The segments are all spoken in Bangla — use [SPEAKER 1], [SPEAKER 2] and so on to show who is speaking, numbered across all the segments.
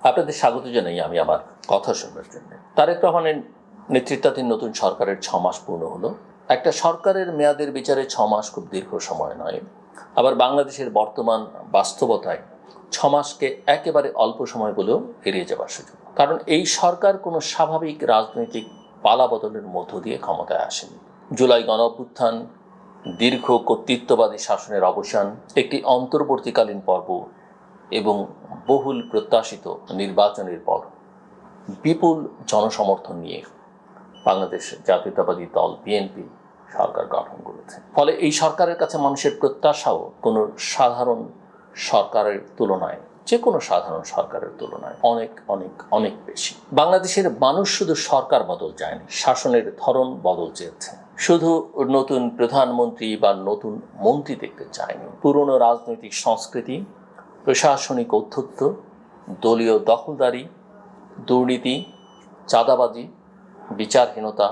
[SPEAKER 1] আপনাদের স্বাগত জানাই আমি আমার কথা শোনার জন্য। তারেক রহমানের নেতৃত্বাধীন নতুন সরকারের 6 মাস পূর্ণ হলো। একটা সরকারের মেয়াদের বিচারে 6 মাস খুব দীর্ঘ সময় নয়, আবার বাংলাদেশের বর্তমান বাস্তবতায় 6 মাসকে একেবারে অল্প সময় বলেও এড়িয়ে যাওয়ার সুযোগ। কারণ এই সরকার কোনো স্বাভাবিক রাজনৈতিক পালাবদলের মধ্য দিয়ে ক্ষমতায় আসেনি। জুলাই গণঅভ্যুত্থান, দীর্ঘ কর্তৃত্ববাদী শাসনের অবসান, একটি অন্তর্বর্তীকালীন পর্ব এবং বহুল প্রত্যাশিত নির্বাচনের পর বিপুল জনসমর্থন নিয়ে বাংলাদেশ জাতীয়তাবাদী দল বিএনপি সরকার গঠন করেছে। ফলে এই সরকারের কাছে মানুষের প্রত্যাশাও কোনো সাধারণ সরকারের তুলনায়, যে কোনো সাধারণ সরকারের তুলনায় অনেক অনেক অনেক বেশি। বাংলাদেশের মানুষ শুধু সরকার বদল চায়নি, শাসনের ধরন বদল চেয়েছে। শুধু নতুন প্রধানমন্ত্রী বা নতুন মন্ত্রী দেখতে চায়নি। পুরনো রাজনৈতিক সংস্কৃতি, প্রশাসনিক ঔদ্ধত্য, দলীয় দখলদারি, দুর্নীতি, চাঁদাবাজি, বিচারহীনতা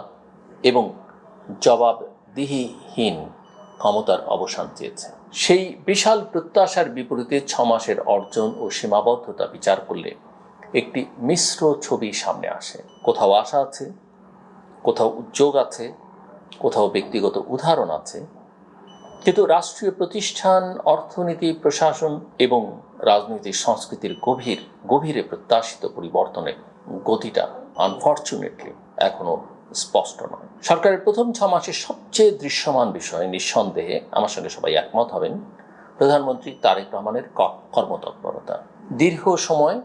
[SPEAKER 1] এবং জবাবদিহিহীন ক্ষমতার অবসান চেয়েছে। সেই বিশাল প্রত্যাশার বিপরীতে 6 মাসের অর্জন ও সীমাবদ্ধতা বিচার করলে একটি মিশ্র ছবি সামনে আসে। কোথাও আশা আছে, কোথাও উদ্যোগ আছে, কোথাও ব্যক্তিগত উদাহরণ আছে, কিন্তু রাষ্ট্রীয় প্রতিষ্ঠান, অর্থনীতি, প্রশাসন এবং রাজনৈতিক সংস্কৃতির গভীরে প্রত্যাশিত পরিবর্তনের গতিটা আনফর্চুনেটলি এখনো স্পষ্ট নয়। সরকারের প্রথম 6 মাসের সবচেয়ে দৃশ্যমান বিষয় নিঃসন্দেহে, আমার সঙ্গে সবাই একমত হবেন, প্রধানমন্ত্রী তারেক রহমানের কর্মতৎপরতা। দীর্ঘ সময়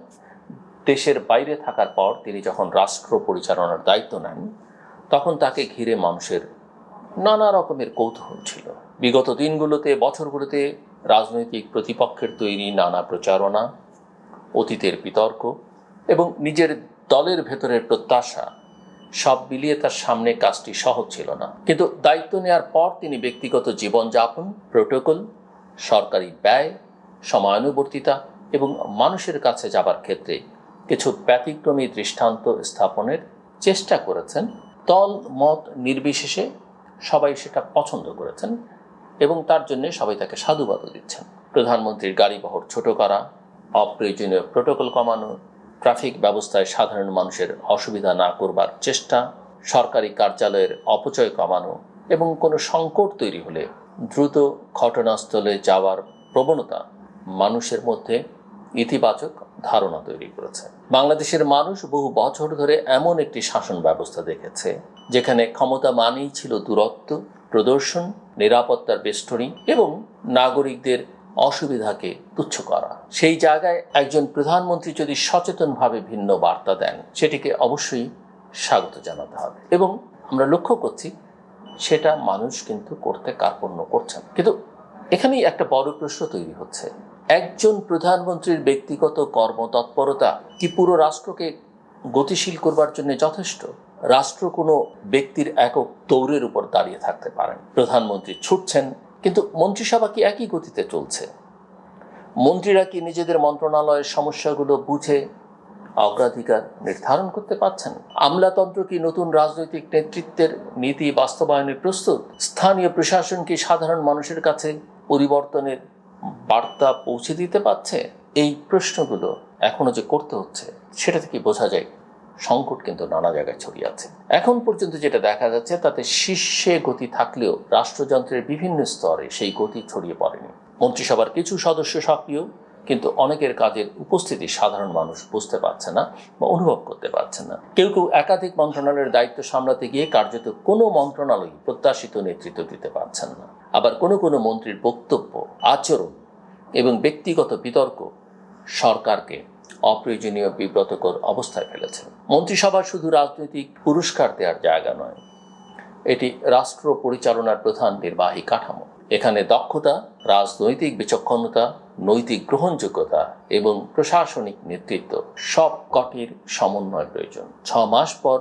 [SPEAKER 1] দেশের বাইরে থাকার পর তিনি যখন রাষ্ট্র পরিচালনার দায়িত্ব নেন, তখন তাকে ঘিরে মানুষের নানা রকমের কৌতূহল ছিল। বিগত দিনগুলোতে, বছরগুলোতে রাজনৈতিক প্রতিপক্ষের তৈরি নানা প্রচারণা, অতীতের বিতর্ক এবং নিজের দলের ভেতরের প্রত্যাশা সব মিলিয়ে তার সামনে কাজটি সহজ ছিল না। কিন্তু দায়িত্ব নেওয়ার পর তিনি ব্যক্তিগত জীবনযাপন, প্রোটোকল, সরকারি ব্যয়, সময়ানুবর্তিতা এবং মানুষের কাছে যাবার ক্ষেত্রে কিছু ব্যতিক্রমী দৃষ্টান্ত স্থাপনের চেষ্টা করেছেন। দল মত নির্বিশেষে সবাই সেটা পছন্দ করেছেন এবং তার জন্য সবাই তাকে সাধুবাদও দিচ্ছেন। প্রধানমন্ত্রীর গাড়িবহর ছোট করা, অপ্রয়োজনীয় প্রোটোকল কমানো, ট্রাফিক ব্যবস্থায় সাধারণ মানুষের অসুবিধা না করবার চেষ্টা, সরকারি কার্যালয়ের অপচয় কমানো এবং কোনো সংকট তৈরি হলে দ্রুত ঘটনাস্থলে যাওয়ার প্রবণতা মানুষের মধ্যে ইতিবাচক ধারণা তৈরি করেছে। বাংলাদেশের মানুষ বহু বছর ধরে এমন একটি শাসন ব্যবস্থা দেখেছে যেখানে ক্ষমতা মানেই ছিল দূরত্ব প্রদর্শন, নিরাপত্তার বেষ্টনী এবং নাগরিকদের অসুবিধাকে তুচ্ছ করা। সেই জায়গায় একজন প্রধানমন্ত্রী যদি সচেতনভাবে ভিন্ন বার্তা দেন, সেটিকে অবশ্যই স্বাগত জানাতে হবে এবং আমরা লক্ষ্য করছি সেটা মানুষ কিন্তু করতে কার্পণ্য করছেন। কিন্তু এখানেই একটা বড় প্রশ্ন তৈরি হচ্ছে, একজন প্রধানমন্ত্রীর ব্যক্তিগত কর্মতৎপরতা কি পুরো রাষ্ট্রকে গতিশীল করবার জন্য যথেষ্ট? রাষ্ট্র কোনো ব্যক্তির একক দৌড়ের উপর দাঁড়িয়ে থাকতে পারেন। প্রধানমন্ত্রী ছুটছেন, কিন্তু মন্ত্রিসভা কি একই গতিতে চলছে? মন্ত্রীরা কি নিজেদের মন্ত্রণালয়ের সমস্যাগুলো বুঝে অগ্রাধিকার নির্ধারণ করতে পারছেন? আমলাতন্ত্র কি নতুন রাজনৈতিক নেতৃত্বের নীতি বাস্তবায়নে প্রস্তুত? স্থানীয় প্রশাসন কি সাধারণ মানুষের কাছে পরিবর্তনের বার্তা পৌঁছে দিতে পারছে? এই প্রশ্নগুলো এখনো যে করতে হচ্ছে, সেটা থেকে বোঝা যায় সংকট কিন্তু নানা জায়গায় ছড়িয়ে আছে। এখন পর্যন্ত যেটা দেখা যাচ্ছে, তাতে শীর্ষে গতি থাকলেও রাষ্ট্রযন্ত্রের বিভিন্ন স্তরে সেই গতি ছড়িয়ে পড়েনি। মন্ত্রিসভার কিছু সদস্য সক্রিয়, কিন্তু অনেকের কাজের উপস্থিতি সাধারণ মানুষ বুঝতে পারছে না বা অনুভব করতে পারছে না। কেউ কেউ একাধিক মন্ত্রণালয়ের দায়িত্ব সামলাতে গিয়ে কার্যত কোনো মন্ত্রণালয় প্রত্যাশিত নেতৃত্ব দিতে পারছেন না। আবার কোনো কোনো মন্ত্রীর বক্তব্য, আচরণ এবং ব্যক্তিগত বিতর্ক সরকারকে অপ্রয়োজনীয় বিব্রতকর অবস্থায় ফেলেছে। মন্ত্রিসভা শুধু রাজনৈতিক পুরস্কার দেওয়ার জায়গা নয়, এটি রাষ্ট্র পরিচালনার প্রধান নির্বাহী কাঠামো। এখানে দক্ষতা, রাজনৈতিক বিচক্ষণতা, নৈতিক গ্রহণযোগ্যতা এবং প্রশাসনিক নেতৃত্ব সব কটির সমন্বয় প্রয়োজন। 6 মাস পর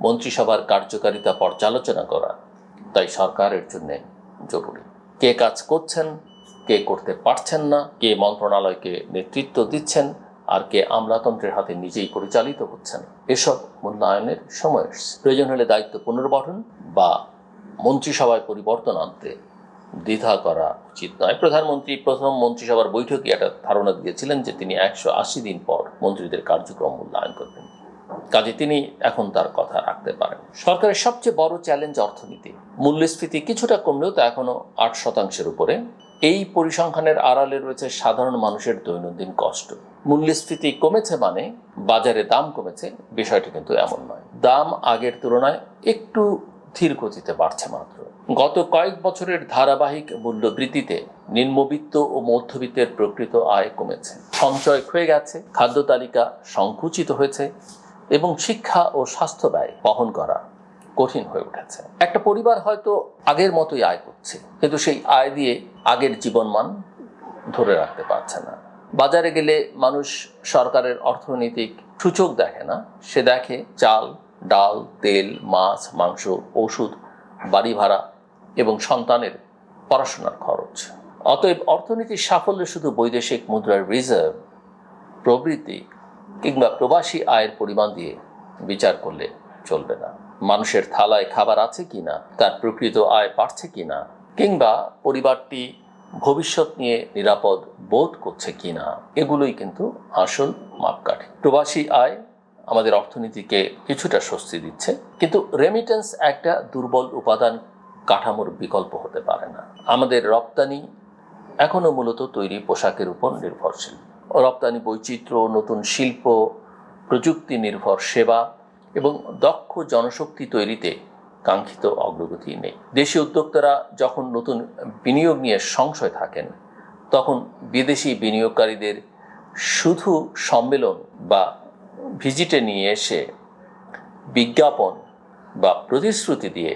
[SPEAKER 1] মন্ত্রিসভার কার্যকারিতা পর্যালোচনা করা তাই সরকারের জন্য জরুরি। কে কাজ করছেন, কে করতে পারছেন না, কে মন্ত্রণালয়কে নেতৃত্ব দিচ্ছেন আর কে আমলাতন্ত্রের হাতে নিজেই পরিচালিত হচ্ছেন, এসব মূল্যায়নের সময় প্রয়োজন হলে দায়িত্ব পুনর্গঠন বা মন্ত্রিসভায় পরিবর্তন আনতে দ্বিধা করা উচিত নয়। প্রধানমন্ত্রী প্রথম মন্ত্রিসভার বৈঠকে একটা ধারণা দিয়েছিলেন যে তিনি 180 দিন পর মন্ত্রীদের কার্যক্রম মূল্যায়ন করবেন। কাজে তিনি এখন তার কথা রাখতে পারেন। সরকারের সবচেয়ে বড় চ্যালেঞ্জ অর্থনীতি। মূল্যস্ফীতি কিছুটা কমলেও তা এখনো 8% উপরে। এই পরিসংখ্যানের আড়ালে রয়েছে সাধারণ মানুষের দৈনন্দিন কষ্ট। মূল্যস্ফীতি কমেছে মানে বাজারে দাম কমেছে, বিষয়টি কিন্তু এমন নয়। দাম আগের তুলনায় একটু ধীর গতিতে বাড়ছে মাত্র। গত কয়েক বছরের ধারাবাহিক মূল্যবৃদ্ধিতে নিম্নবিত্ত ও মধ্যবিত্তের প্রকৃত আয় কমেছে, সঞ্চয় ক্ষয়ে গেছে, খাদ্য তালিকা সংকুচিত হয়েছে এবং শিক্ষা ও স্বাস্থ্য ব্যয় বহন করা কঠিন হয়ে উঠেছে। একটা পরিবার হয়তো আগের মতোই আয় করছে, কিন্তু সেই আয় দিয়ে আগের জীবনমান ধরে রাখতে পারছে না। বাজারে গেলে মানুষ সরকারের অর্থনৈতিক সূচক দেখে না, সে দেখে চাল, ডাল, তেল, মাছ, মাংস, ওষুধ, বাড়ি ভাড়া এবং সন্তানের পড়াশোনার খরচ। অতএব অর্থনীতির সাফল্য শুধু বৈদেশিক মুদ্রার রিজার্ভ, প্রবৃদ্ধি কিংবা প্রবাসী আয়ের পরিমাণ দিয়ে বিচার করলে চলবে না। মানুষের থালায় খাবার আছে কিনা, তার প্রকৃত আয় বাড়ছে কিনা, কিংবা পরিবারটি ভবিষ্যৎ নিয়ে নিরাপদ বোধ করছে কিনা, এগুলোই কিন্তু আসল মাপকাঠি। প্রবাসী আয় আমাদের অর্থনীতিকে কিছুটা স্বস্তি দিচ্ছে, কিন্তু রেমিটেন্স একটা দুর্বল উপাদান কাঠামোর বিকল্প হতে পারে না। আমাদের রপ্তানি এখনো মূলত তৈরি পোশাকের উপর নির্ভরশীল। রপ্তানি বৈচিত্র্য, নতুন শিল্প, প্রযুক্তি নির্ভর সেবা এবং দক্ষ জনশক্তি তৈরিতে কাঙ্ক্ষিত অগ্রগতি নেই। দেশি উদ্যোক্তারা যখন নতুন বিনিয়োগ নিয়ে সংশয় থাকেন, তখন বিদেশি বিনিয়োগকারীদের শুধু সম্মেলন বা ভিজিটে নিয়ে এসে বিজ্ঞাপন বা প্রতিশ্রুতি দিয়ে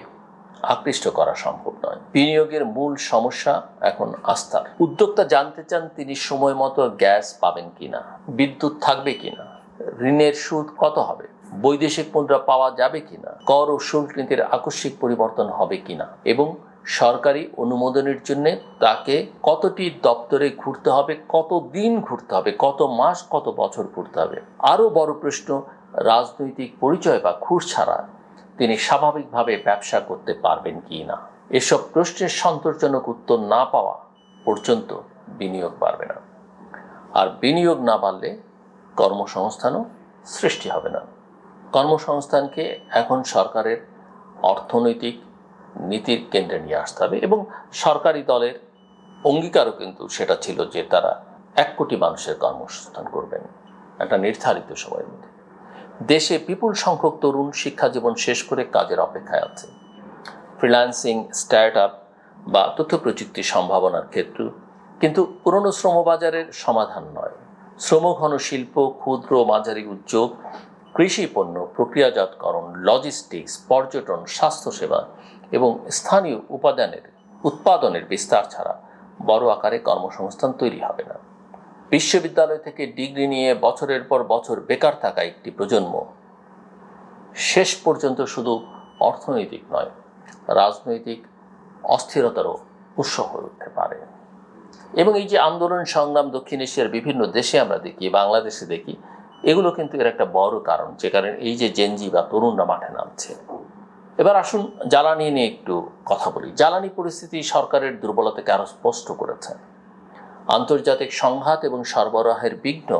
[SPEAKER 1] আকৃষ্ট করা সম্ভব নয়। বিনিয়োগের মূল সমস্যা এখন আস্থার। উদ্যোক্তা জানতে চান তিনি সময় মতো গ্যাস পাবেন কিনা, বিদ্যুৎ থাকবে কিনা, ঋণের সুদ কত হবে, বৈদেশিক মুদ্রা পাওয়া যাবে কিনা, কর ও শুল্ক নীতির আকস্মিক পরিবর্তন হবে কিনা এবং সরকারি অনুমোদনের জন্য তাকে কতটি দপ্তরে ঘুরতে হবে, কত দিন ঘুরতে হবে, কত মাস, কত বছর ঘুরতে হবে। আরও বড় প্রশ্ন, রাজনৈতিক পরিচয় বা ঘুষ ছাড়া তিনি স্বাভাবিকভাবে ব্যবসা করতে পারবেন কি না। এসব প্রশ্নের সন্তোষজনক উত্তর না পাওয়া পর্যন্ত বিনিয়োগ বাড়বে না, আর বিনিয়োগ না বাড়লে কর্মসংস্থানও সৃষ্টি হবে না। কর্মসংস্থানকে এখন সরকারের অর্থনৈতিক নীতির কেন্দ্রে নিয়ে আসতে হবে এবং সরকারি দলের অঙ্গীকারও কিন্তু সেটা ছিল যে তারা 1 কোটি মানুষের কর্মসংস্থান করবেন একটা নির্ধারিত সময়ের মধ্যে। দেশে বিপুল সংখ্যক তরুণ শিক্ষা জীবন শেষ করে কাজের অপেক্ষায় আছে। ফ্রিল্যান্সিং, স্টার্ট আপ বা তথ্য প্রযুক্তির সম্ভাবনার ক্ষেত্র কিন্তু পুরনো শ্রমবাজারের সমাধান নয়। শ্রমঘন শিল্প, ক্ষুদ্র মাঝারি উদ্যোগ, কৃষি পণ্য প্রক্রিয়াজাতকরণ, লজিস্টিক্স, পর্যটন, স্বাস্থ্যসেবা এবং স্থানীয় উৎপাদনের বিস্তার ছাড়া বড় আকারে কর্মসংস্থান তৈরি হবে না। বিশ্ববিদ্যালয় থেকে ডিগ্রি নিয়ে বছরের পর বছর বেকার থাকা একটি প্রজন্ম শেষ পর্যন্ত শুধু অর্থনৈতিক নয়, রাজনৈতিক অস্থিরতারও উৎস হয়ে উঠতে পারে। এবং এই যে আন্দোলন সংগ্রাম দক্ষিণ এশিয়ার বিভিন্ন দেশে আমরা দেখি, বাংলাদেশে দেখি, এগুলো কিন্তু এর একটা বড় কারণ, যে কারণে এই যে জেনজি বা তরুণরা মাঠে নামছে। এবার আসুন জ্বালানি নিয়ে একটু কথা বলি। জ্বালানি পরিস্থিতি সরকারের দুর্বলতাকে আরও স্পষ্ট করেছে। আন্তর্জাতিক সংঘাত এবং সরবরাহের বিঘ্ন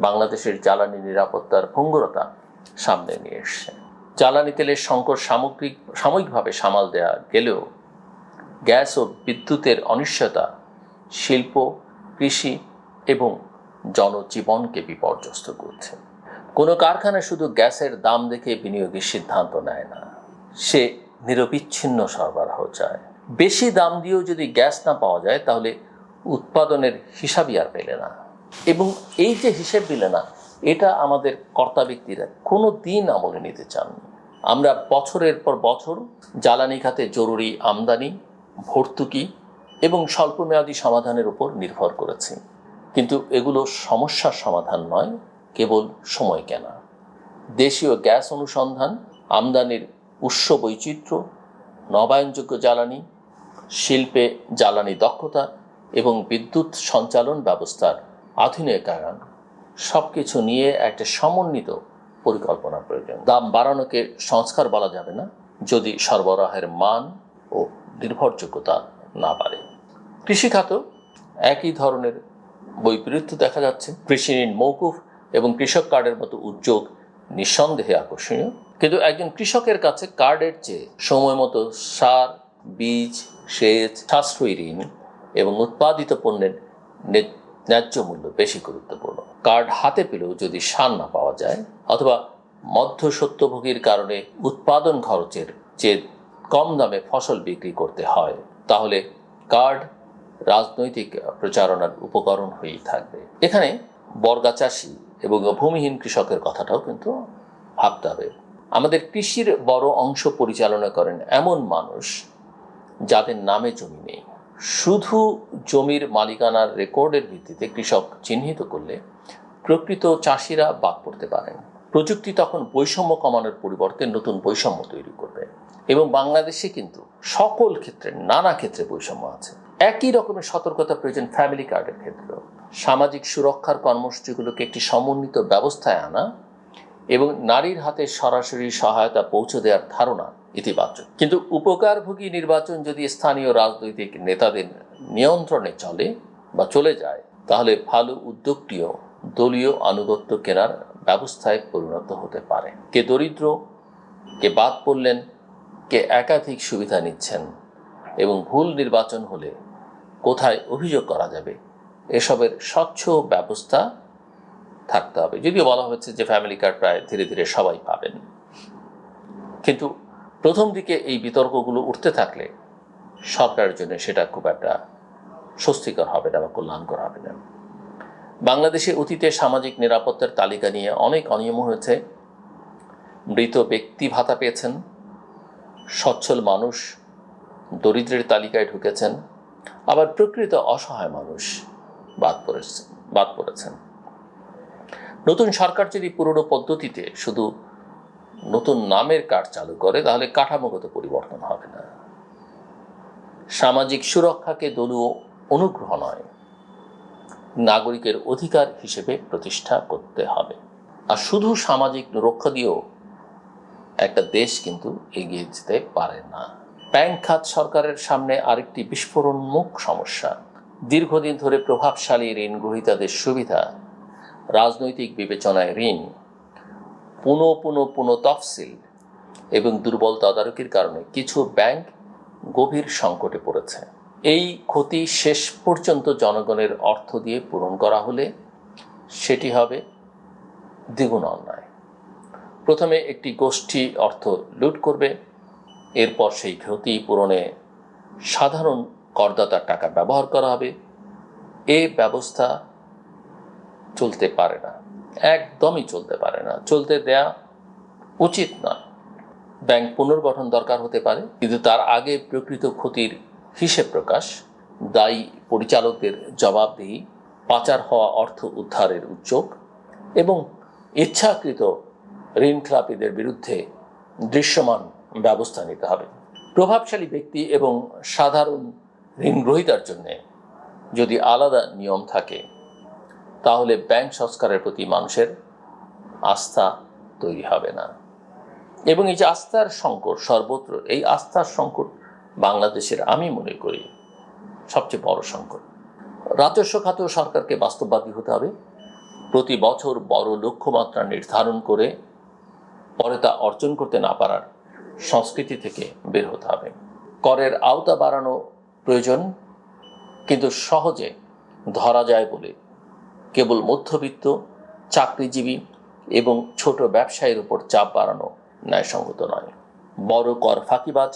[SPEAKER 1] বাংলাদেশের জ্বালানি নিরাপত্তার ভঙ্গুরতা সামনে নিয়ে এসছে। জ্বালানি তেলের সংকট সাময়িকভাবে সামাল দেওয়া গেলেও গ্যাস ও বিদ্যুতের অনিশ্চয়তা শিল্প, কৃষি এবং জনজীবনকে বিপর্যস্ত করছে। কোনো কারখানা শুধু গ্যাসের দাম দেখে বিনিয়োগের সিদ্ধান্ত নেয় না, সে নিরবিচ্ছিন্ন সরবরাহ চায়। বেশি দাম দিয়েও যদি গ্যাস না পাওয়া যায় তাহলে উৎপাদনের হিসাবই আর পেলে না। এবং এই যে হিসেব দিলে না, এটা আমাদের কর্তা ব্যক্তিরা কোনো দিন আমলে নিতে চান। আমরা বছরের পর বছর জ্বালানি খাতে জরুরি আমদানি, ভর্তুকি এবং স্বল্পমেয়াদী সমাধানের উপর নির্ভর করেছি, কিন্তু এগুলো সমস্যার সমাধান নয়, কেবল সময় কেনা। দেশীয় গ্যাস অনুসন্ধান, আমদানির উৎস বৈচিত্র্য, নবায়নযোগ্য জ্বালানি, শিল্পে জ্বালানি দক্ষতা এবং বিদ্যুৎ সঞ্চালন ব্যবস্থার আধুনিকায়ন সব কিছু নিয়ে একটা সমন্বিত পরিকল্পনা প্রয়োজন। দাম বাড়ানোকে সংস্কার বলা যাবে না যদি সরবরাহের মান ও নির্ভরযোগ্যতা না বাড়ে। কৃষিখাতেও একই ধরনের বৈপরীত্য দেখা যাচ্ছে। কৃষি ঋণ মৌকুফ এবং কৃষক কার্ডের মতো উদ্যোগ নিঃসন্দেহে আকর্ষণীয়, কিন্তু একজন কৃষকের কাছে কার্ডের চেয়ে সময় মতো সার, বীজ, সেচ, সাশ্রয়ী ঋণ এবং উৎপাদিত পণ্যের ন্যায্য মূল্য বেশি গুরুত্বপূর্ণ। কার্ড হাতে পেলেও যদি সার না পাওয়া যায় অথবা মধ্যস্বত্বভোগীর কারণে উৎপাদন খরচের চেয়ে কম দামে ফসল বিক্রি করতে হয়, তাহলে কার্ড রাজনৈতিক প্রচারণার উপকরণ হয়েই থাকবে। এখানে বর্গা চাষি এবং ভূমিহীন কৃষকের কথাটাও কিন্তু ভাবতে হবে। আমাদের কৃষির বড় অংশ পরিচালনা করেন এমন মানুষ যাদের নামে জমি নেই। শুধু জমির মালিকানার রেকর্ডের ভিত্তিতে কৃষক চিহ্নিত করলে প্রকৃত চাষিরা বাদ পড়তে পারেন। প্রযুক্তি তখন বৈষম্য কমানোর পরিবর্তে নতুন বৈষম্য তৈরি করবে, এবং বাংলাদেশে কিন্তু সকল ক্ষেত্রে, নানা ক্ষেত্রে বৈষম্য আছে। একই রকমের সতর্কতা প্রয়োজন ফ্যামিলি কার্ডের ক্ষেত্রেও। সামাজিক সুরক্ষার কর্মসূচিগুলোকে একটি সমন্বিত ব্যবস্থায় আনা এবং নারীর হাতে সরাসরি সহায়তা পৌঁছে দেওয়ার ধারণা ইতিবাচক, কিন্তু উপকারভোগী নির্বাচন যদি স্থানীয় রাজনৈতিক নেতাদের নিয়ন্ত্রণে চলে যায়, তাহলে ভালো উদ্যোগটিও দলীয় আনুগত্য কেনার ব্যবস্থায় পরিণত হতে পারে। কে দরিদ্র, কে বাদ পড়লেন, কে একাধিক সুবিধা নিচ্ছেন এবং ভুল নির্বাচন হলে কোথায় অভিযোগ করা যাবে, এসবের স্বচ্ছ ব্যবস্থা থাকতে হবে। যদিও বলা হচ্ছে যে ফ্যামিলি কার্ড প্রায় ধীরে ধীরে সবাই পাবেন, কিন্তু প্রথম দিকে এই বিতর্কগুলো উঠতে থাকলে সরকারের জন্য সেটা খুব একটা স্বস্তিকর হবে না বা কল্যাণকর হবে না। বাংলাদেশে অতীতে সামাজিক নিরাপত্তার তালিকা নিয়ে অনেক অনিয়ম হয়েছে। মৃত ব্যক্তি ভাতা পেয়েছেন, সচ্ছল মানুষ দরিদ্রের তালিকায় ঢুকেছেন, আবার প্রকৃত অসহায় মানুষ বাদ পড়েছেন। নতুন সরকার যদি পুরনো পদ্ধতিতে শুধু নতুন নামের কার্ড চালু করে, তাহলে কাঠামোগত পরিবর্তন হবে না। সামাজিক সুরক্ষাকে দলীয় অনুগ্রহ নয়, নাগরিকের অধিকার হিসেবে প্রতিষ্ঠা করতে হবে। আর শুধু সামাজিক রক্ষা দিয়েও একটা দেশ কিন্তু এগিয়ে যেতে পারে না। ব্যাংক খাত সরকারের সামনে আরেকটি বিস্ফোরণমুখ সমস্যা। দীর্ঘদিন ধরে প্রভাবশালী ঋণ গ্রহীতাদের সুবিধা, রাজনৈতিক বিবেচনায় ঋণ, পুনঃ তফসিল এবং দুর্বল তদারকির কারণে কিছু ব্যাংক গভীর সংকটে পড়েছে। এই ক্ষতি শেষ পর্যন্ত জনগণের অর্থ দিয়ে পূরণ করা হলে সেটি হবে দ্বিগুণ অন্যায়। প্রথমে একটি গোষ্ঠী অর্থ লুট করবে, এরপর সেই ক্ষতি পূরণে সাধারণ করদাতার টাকা ব্যবহার করা হবে। এই ব্যবস্থা চলতে পারে না, একদমই চলতে পারে না, চলতে দেয়া উচিত নয়। ব্যাংক পুনর্গঠন দরকার হতে পারে, কিন্তু তার আগে প্রকৃত ক্ষতির হিসেব প্রকাশ, দায়ী পরিচালকদের জবাবদিহি, পাচার হওয়া অর্থ উদ্ধারের উদ্যোগ এবং ইচ্ছাকৃত ঋণখেলাপিদের বিরুদ্ধে দৃশ্যমান ব্যবস্থা নিতে হবে। প্রভাবশালী ব্যক্তি এবং সাধারণ ঋণ গ্রহীতার জন্য যদি আলাদা নিয়ম থাকে, তাহলে ব্যাংক সংস্কারের প্রতি মানুষের আস্থা তৈরি হবে না। এবং এই যে আস্থার সংকট সর্বত্র, এই আস্থার সংকট বাংলাদেশের আমি মনে করি সবচেয়ে বড় সংকট। রাজস্ব খাতেও সরকারকে বাস্তববাদী হতে হবে। প্রতি বছর বড় লক্ষ্যমাত্রা নির্ধারণ করে পরে তা অর্জন করতে না পারার সংস্কৃতি থেকে বের হতে হবে। করের আওতা বাড়ানো প্রয়োজন, কিন্তু সহজে ধরা যায় বলে কেবল মধ্যবিত্ত, চাকরিজীবী এবং ছোট ব্যবসায়ীর উপর চাপ বাড়ানো ন্যায়সঙ্গত নয়। বড় কর ফাঁকিবাজ,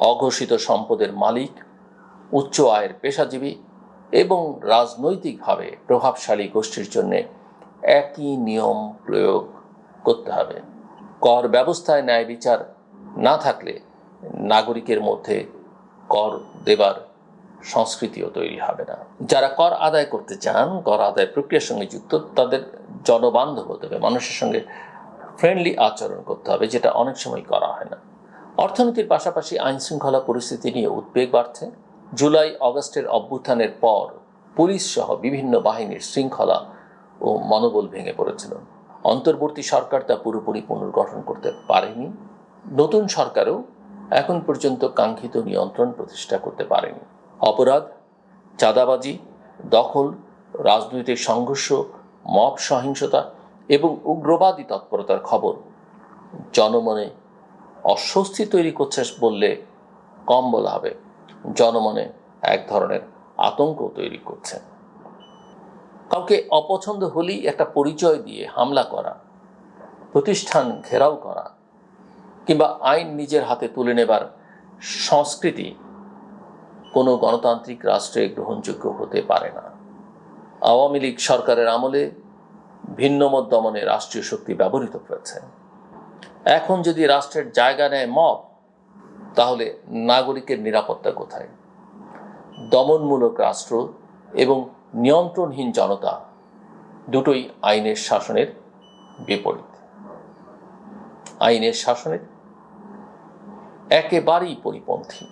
[SPEAKER 1] অঘোষিত সম্পদের মালিক, উচ্চ আয়ের পেশাজীবী এবং রাজনৈতিকভাবে প্রভাবশালী গোষ্ঠীর জন্য একই নিয়ম প্রয়োগ করতে হবে। কর ব্যবস্থায় ন্যায় বিচার না থাকলে নাগরিকের মধ্যে কর দেবার সংস্কৃতিও তৈরি হবে না। যারা কর আদায় করতে চান, কর আদায় প্রক্রিয়ার সঙ্গে যুক্ত, তাদের জনবান্ধব হতে হবে, মানুষের সঙ্গে ফ্রেন্ডলি আচরণ করতে হবে, যেটা অনেক সময় করা হয় না। অর্থনীতির পাশাপাশি আইন শৃঙ্খলা পরিস্থিতি নিয়ে উদ্বেগ বাড়ছে। জুলাই অগস্টের অভ্যুত্থানের পর পুলিশ সহ বিভিন্ন বাহিনীর শৃঙ্খলা ও মনোবল ভেঙে পড়েছিল। অন্তর্বর্তী সরকার তা পুরোপুরি পুনর্গঠন করতে পারেনি। নতুন সরকারও এখন পর্যন্ত কাঙ্ক্ষিত নিয়ন্ত্রণ প্রতিষ্ঠা করতে পারেনি। অপরাধ, চাঁদাবাজি, দখল, রাজনৈতিক সংঘর্ষ, মব সহিংসতা এবং উগ্রবাদী তৎপরতার খবর জনমনে অস্বস্তি তৈরি করছে বললে কম বলা হবে, জনমনে এক ধরনের আতঙ্ক তৈরি করছে। কাউকে অপছন্দ হলেই একটা পরিচয় দিয়ে হামলা করা, প্রতিষ্ঠান ঘেরাও করা কিংবা আইন নিজের হাতে তুলে নেবার সংস্কৃতি কোনো গণতান্ত্রিক রাষ্ট্রে গ্রহণযোগ্য হতে পারে না। আওয়ামী লীগ সরকারের আমলে ভিন্নমত দমনে রাষ্ট্রীয় শক্তি ব্যবহৃত হয়েছে। এখন যদি রাষ্ট্রের জায়গা নেয় মব, তাহলে নাগরিকের নিরাপত্তা কোথায়? দমনমূলক রাষ্ট্র এবং নিয়ন্ত্রণহীন জনতা দুটোই আইনের শাসনের বিপরীত, আইনের শাসনের একেবারেই পরিপন্থী।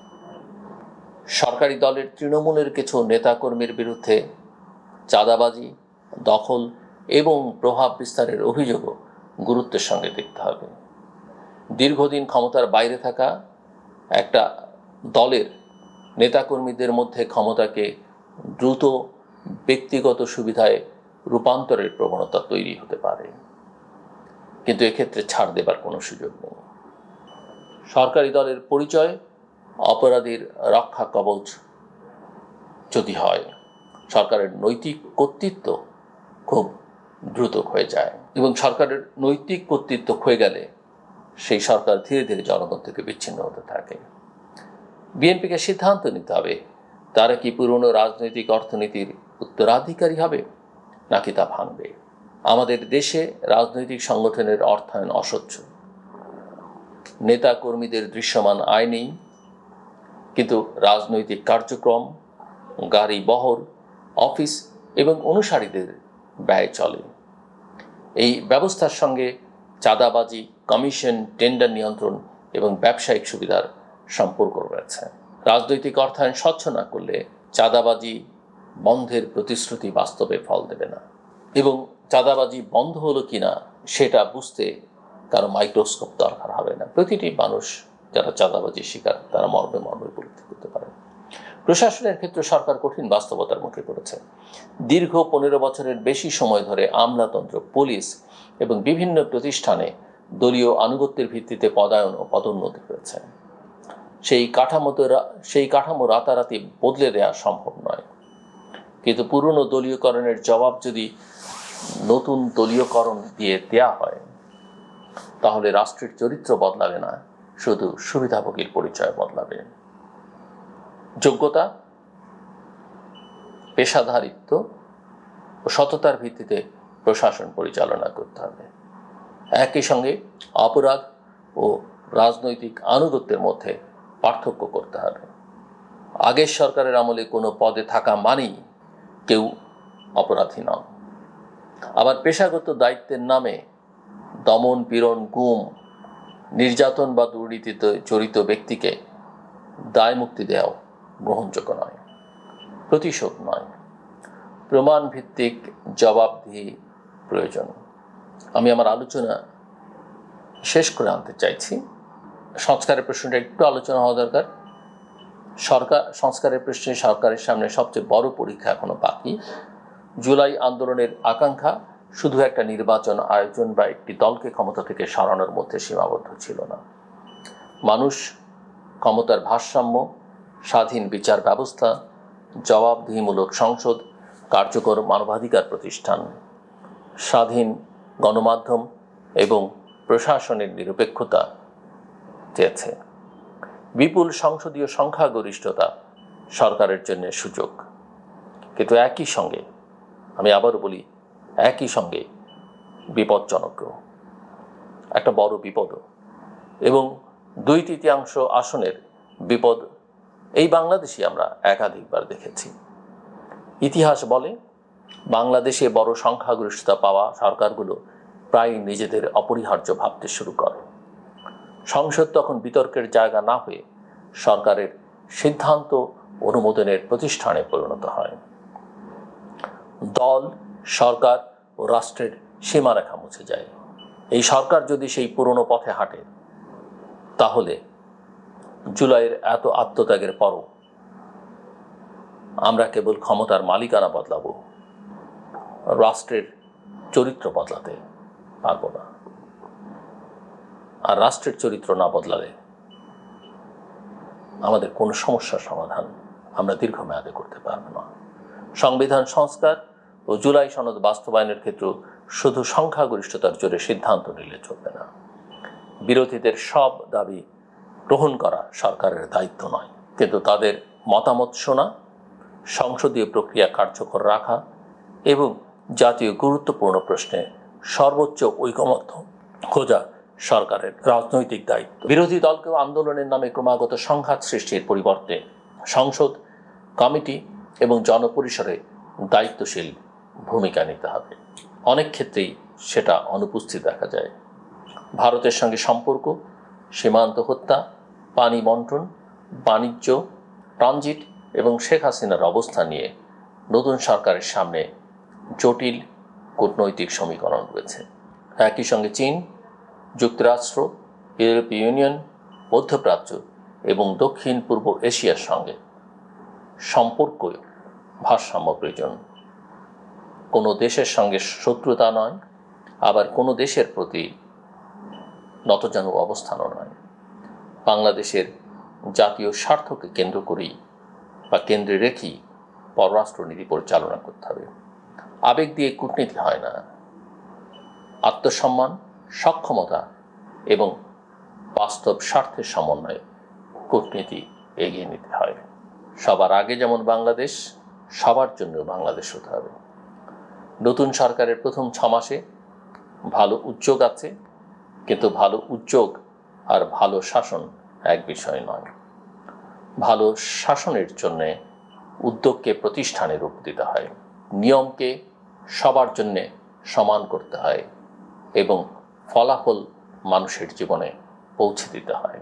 [SPEAKER 1] সরকারি দলের তৃণমূলের কিছু নেতাকর্মীর বিরুদ্ধে চাঁদাবাজি, দখল এবং প্রভাব বিস্তারের অভিযোগও গুরুত্বের সঙ্গে দেখতে হবে। দীর্ঘদিন ক্ষমতার বাইরে থাকা একটা দলের নেতাকর্মীদের মধ্যে ক্ষমতাকে দ্রুত ব্যক্তিগত সুবিধায় রূপান্তরের প্রবণতা তৈরি হতে পারে, কিন্তু এক্ষেত্রে ছাড় দেবার কোনো সুযোগ নেই। সরকারি দলের পরিচয় অপরাধীর রক্ষা কবচ যদি হয়, সরকারের নৈতিক কর্তৃত্ব খুব দ্রুত ক্ষয়ে যায়, এবং সরকারের নৈতিক কর্তৃত্ব ক্ষয়ে গেলে সেই সরকার ধীরে ধীরে জনগণ থেকে বিচ্ছিন্ন হতে থাকে। বিএনপিকে সিদ্ধান্ত নিতে হবে, তারা কি পুরনো রাজনৈতিক অর্থনীতির উত্তরাধিকারী হবে নাকি তা ভাঙবে। আমাদের দেশে রাজনৈতিক সংগঠনের অর্থায়ন অস্বচ্ছ, নেতা কর্মীদের দৃশ্যমান আয় নেই, কিন্তু রাজনৈতিক কার্যক্রম, গাড়ি বহর, অফিস এবং অনুসারীদের ব্যয় চলে। এই ব্যবস্থার সঙ্গে চাঁদাবাজি, কমিশন, টেন্ডার নিয়ন্ত্রণ এবং ব্যবসায়িক সুবিধার সম্পর্ক রয়েছে। রাজনৈতিক অর্থায়ন স্বচ্ছ না করলে চাঁদাবাজি বন্ধের প্রতিশ্রুতি বাস্তবে ফল দেবে না, এবং চাঁদাবাজি বন্ধ হলো কিনা সেটা বুঝতে কারো মাইক্রোস্কোপ দরকার হবে না। প্রতিটি মানুষ যারা চাঁদাবাজির শিকার তারা মর্মে মর্মে উপলব্ধি করতে পারে। প্রশাসনের ক্ষেত্রে সরকার কঠিন বাস্তবতার মুখে পড়েছে। দীর্ঘ 15 বছরের বেশি সময় ধরে আমলাতন্ত্র, পুলিশ এবং বিভিন্ন প্রতিষ্ঠানে দলীয় আনুগত্যের ভিত্তিতে পদায়ন ও পদোন্নতি হয়েছে। সেই কাঠামো রাতারাতি বদলে দেওয়া সম্ভব নয়, কিন্তু পুরনো দলীয়করণের জবাব যদি নতুন দলীয়করণ দিয়ে দেয়া হয়, তাহলে রাষ্ট্রের চরিত্র বদলাবে না, শুধু সুবিধাভোগীর পরিচয় বদলাবে। যোগ্যতা, পেশাদারিত্ব ও সততার ভিত্তিতে প্রশাসন পরিচালনা করতে হবে। একই সঙ্গে অপরাধ ও রাজনৈতিক আনুগত্যের মধ্যে পার্থক্য করতে হবে। আগের সরকারের আমলে কোনো পদে থাকা মানেই কেউ অপরাধী নন। আবার পেশাগত দায়িত্বের নামে দমন, পীড়ন, গুম, নির্যাতন বা দুর্নীতিতে জড়িত ব্যক্তিকে দায় মুক্তি দেওয়াও গ্রহণযোগ্য নয়, প্রতিশোধ নয়। প্রমাণ ভিত্তিক জবাবদিহি প্রয়োজন। আমি আমার আলোচনা শেষ করে আনতে চাইছি। সংস্কারের প্রশ্নটা একটু আলোচনা হওয়া দরকার। সংস্কারের প্রশ্নে সরকারের সামনে সবচেয়ে বড় পরীক্ষা এখনো বাকি। জুলাই আন্দোলনের আকাঙ্ক্ষা শুধু একটা নির্বাচন আয়োজন বা একটি দলকে ক্ষমতা থেকে সরানোর মধ্যে সীমাবদ্ধ ছিল না। মানুষ ক্ষমতার ভারসাম্য, স্বাধীন বিচার ব্যবস্থা, জবাবদিহিমূলক সংসদ, কার্যকর মানবাধিকার প্রতিষ্ঠান, স্বাধীন গণমাধ্যম এবং প্রশাসনের নিরপেক্ষতা চেয়েছে। বিপুল সংসদীয় সংখ্যাগরিষ্ঠতা সরকারের জন্য সুযোগ, কিন্তু একই সঙ্গে, আমি আবারও বলি, একই সঙ্গে বিপজ্জনক, একটা বড় বিপদও। এবং 2/3 আসনের বিপদ এই বাংলাদেশে আমরা একাধিকবার দেখেছি। ইতিহাস বলে বাংলাদেশে বড় সংখ্যাগরিষ্ঠতা পাওয়া সরকারগুলো প্রায় নিজেদের অপরিহার্য ভাবতে শুরু করে। সংসদ তখন বিতর্কের জায়গা না হয়ে সরকারের সিদ্ধান্ত অনুমোদনের প্রতিষ্ঠানে পরিণত হয়। দল, সরকার ও রাষ্ট্রের সীমারেখা মুছে যায়। এই সরকার যদি সেই পুরনো পথে হাঁটে, তাহলে জুলাইয়ের এত আত্মত্যাগের পরও আমরা কেবল ক্ষমতার মালিকানা বদলাবো, রাষ্ট্রের চরিত্র বদলাতে পারব না। আর রাষ্ট্রের চরিত্র না বদলালে আমাদের কোনো সমস্যার সমাধান আমরা দীর্ঘমেয়াদে করতে পারব না। সংবিধান সংস্কার ও জুলাই সনদ বাস্তবায়নের ক্ষেত্রে শুধু সংখ্যাগরিষ্ঠতার জোরে সিদ্ধান্ত নিলে চলবে না। বিরোধীদের সব দাবি গ্রহণ করা সরকারের দায়িত্ব নয়, কিন্তু তাদের মতামত শোনা, সংসদীয় প্রক্রিয়া কার্যকর রাখা এবং জাতীয় গুরুত্বপূর্ণ প্রশ্নে সর্বোচ্চ ঐকমত্য খোঁজা সরকারের রাজনৈতিক দায়িত্ব। বিরোধী দলকেও আন্দোলনের নামে ক্রমাগত সংঘাত সৃষ্টির পরিবর্তে সংসদ, কমিটি এবং জনপরিসরে দায়িত্বশীল ভূমিকা নিতে হবে। অনেক ক্ষেত্রেই সেটা অনুপস্থিত দেখা যায়। ভারতের সঙ্গে সম্পর্ক, সীমান্ত হত্যা, পানি বন্টন, বাণিজ্য, ট্রানজিট এবং শেখ হাসিনার অবস্থান নিয়ে নতুন সরকারের সামনে জটিল কূটনৈতিক সমীকরণ রয়েছে। একই সঙ্গে চীন, যুক্তরাষ্ট্র, ইউরোপীয় ইউনিয়ন, মধ্যপ্রাচ্য এবং দক্ষিণ পূর্ব এশিয়ার সঙ্গে সম্পর্ক ভারসাম্য প্রয়োজন। কোনো দেশের সঙ্গে শত্রুতা নয়, আবার কোনো দেশের প্রতি নতজানু অবস্থানও নয়। বাংলাদেশের জাতীয় স্বার্থকে কেন্দ্র করেই বা কেন্দ্রে রেখেই পররাষ্ট্রনীতি পরিচালনা করতে হবে। আবেগ দিয়ে কূটনীতি হয় না। আত্মসম্মান, সক্ষমতা এবং বাস্তব স্বার্থের সমন্বয়ে কূটনীতি এগিয়ে নিতে হয়। সবার আগে যেমন বাংলাদেশ, সবার জন্য বাংলাদেশ হতে হবে। নতুন সরকারের প্রথম 6 মাসে ভালো উদ্যোগ আছে, কিন্তু ভালো উদ্যোগ আর ভালো শাসন এক বিষয় নয়। ভালো শাসনের জন্যে উদ্যোগকে প্রতিষ্ঠানে রূপ দিতে হয়, নিয়মকে সবার জন্যে সমান করতে হয় এবং ফলাফল মানুষের জীবনে পৌঁছে দিতে হয়।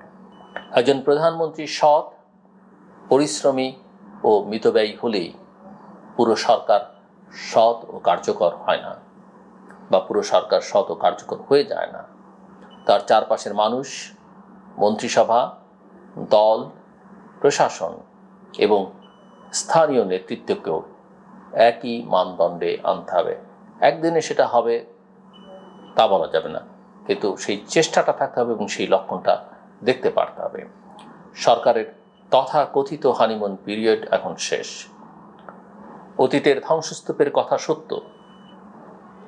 [SPEAKER 1] একজন প্রধানমন্ত্রী সৎ, পরিশ্রমী ও মিতব্যয়ী হলেই পুরো সরকার সৎ ও কার্যকর হয় না, বা পুরো সরকার সৎ ও কার্যকর হয়ে যায় না। তার চারপাশের মানুষ, মন্ত্রিসভা, দল, প্রশাসন এবং স্থানীয় নেতৃত্বকেও একই মানদণ্ডে আনতে হবে। একদিনে সেটা হবে তা বলা যাবে না, কিন্তু সেই চেষ্টাটা থাকতে হবে এবং সেই লক্ষণটা দেখতে পারতে হবে। সরকারের তথাকথিত হানিমুন পিরিয়ড এখন শেষ। অতীতের ধ্বংসস্তূপের কথা সত্য,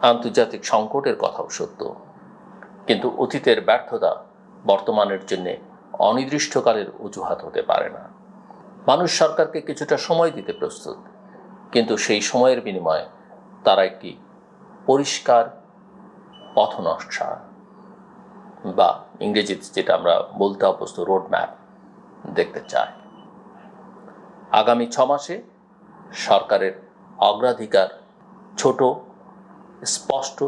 [SPEAKER 1] আন্তর্জাতিক সংকটের কথাও সত্য, কিন্তু অতীতের ব্যর্থতা বর্তমানের জন্য অনির্দিষ্টকালের অজুহাত হতে পারে না। মানুষ সরকারকে কিছুটা সময় দিতে প্রস্তুত, কিন্তু সেই সময়ের বিনিময়ে তারা একটি পরিষ্কার পথনকশা বা ইংরেজিতে যেটা আমরা বলতে অভ্যস্ত রোডম্যাপ দেখতে চায়। আগামী 6 মাসে সরকারের অগ্রাধিকার ছোট, স্পষ্ট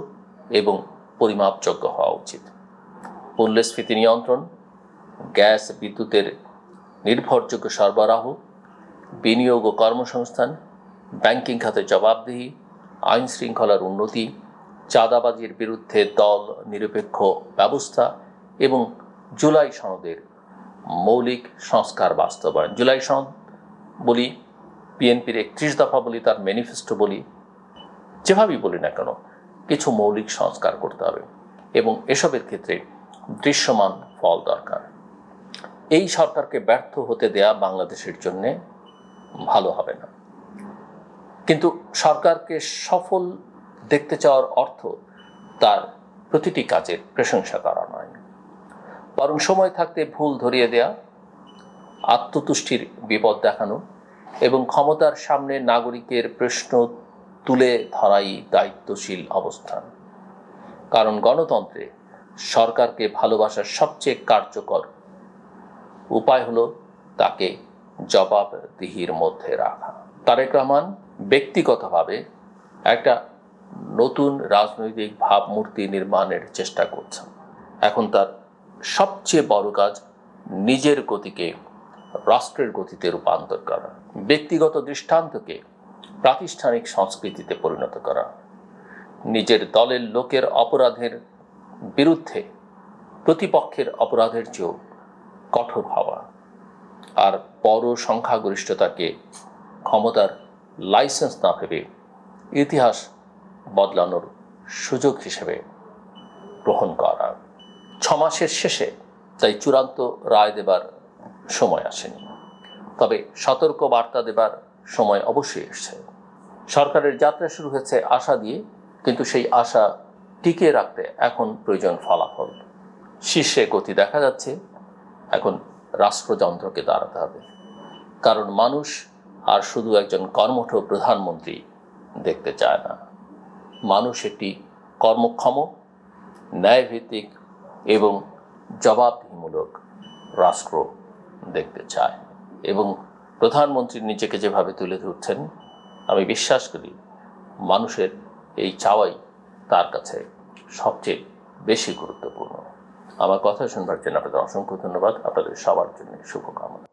[SPEAKER 1] এবং পরিমাপযোগ্য হওয়া উচিত। মূল্যস্ফীতি নিয়ন্ত্রণ, গ্যাস বিদ্যুতের নির্ভরযোগ্য সরবরাহ, বিনিয়োগ ও কর্মসংস্থান, ব্যাংকিং খাতে জবাবদিহি, আইন শৃঙ্খলার উন্নতি, চাঁদাবাজির বিরুদ্ধে দল নিরপেক্ষ ব্যবস্থা এবং জুলাই সনদের মৌলিক সংস্কার বাস্তবায়ন। জুলাই সনদ বলি, বিএনপির 31 দফা বলি, তার ম্যানিফেস্টো বলি, যেভাবেই বলি না কেন, কিছু মৌলিক সংস্কার করতে হবে এবং এসবের ক্ষেত্রে দৃশ্যমান ফল দরকার। এই সরকারকে ব্যর্থ হতে দেয়া বাংলাদেশের জন্যে ভালো হবে না। কিন্তু সরকারকে সফল দেখতে চাওয়ার অর্থ তার প্রতিটি কাজের প্রশংসা করা নয়, বরং সময় থাকতে ভুল ধরিয়ে দেয়া, আত্মতুষ্টির বিপদ দেখানো এবং ক্ষমতার সামনে নাগরিকের প্রশ্ন তুলে ধরাই দায়িত্বশীল অবস্থান। কারণ গণতন্ত্রে সরকারকে ভালোবাসার সবচেয়ে কার্যকর উপায় হলো তাকে জবাবদিহির মধ্যে রাখা। তারেক রহমান ব্যক্তিগতভাবে একটা নতুন রাজনৈতিক ভাবমূর্তি নির্মাণের চেষ্টা করছেন। এখন তার সবচেয়ে বড় কাজ নিজের গতিকে রাষ্ট্রের গতিতে রূপান্তর করা, ব্যক্তিগত দৃষ্টান্তকে প্রাতিষ্ঠানিক সংস্কৃতিতে পরিণত করা, নিজের দলের লোকের অপরাধের বিরুদ্ধে প্রতিপক্ষের অপরাধের চেয়েও কঠোর হওয়া, আর বড় সংখ্যাগরিষ্ঠতাকে ক্ষমতার লাইসেন্স না ভেবে ইতিহাস বদলানোর সুযোগ হিসেবে গ্রহণ করা। 6 মাসের শেষে তাই চূড়ান্ত রায় দেবার সময় আসেনি, তবে সতর্ক বার্তা দেবার সময় অবশ্যই এসেছে। সরকারের যাত্রা শুরু হয়েছে আশা দিয়ে, কিন্তু সেই আশা টিকিয়ে রাখতে এখন প্রয়োজন ফলাফল। শীর্ষে গতি দেখা যাচ্ছে, এখন রাষ্ট্রযন্ত্রকে দাঁড়াতে হবে, কারণ মানুষ আর শুধু একজন কর্মঠ প্রধানমন্ত্রী দেখতে চায় না। মানুষ একটি কর্মক্ষম, ন্যায়ভিত্তিক এবং জবাবদিহিমূলক রাষ্ট্র দেখতে চায়। এবং প্রধানমন্ত্রী নিজেকে যেভাবে তুলে ধরছেন, আমি বিশ্বাস করি মানুষের এই চাওয়াই তার কাছে সবচেয়ে বেশি গুরুত্বপূর্ণ। আমার কথা শুনবার জন্য আপনাদের অসংখ্য ধন্যবাদ। আপনাদের সবার জন্য শুভকামনা।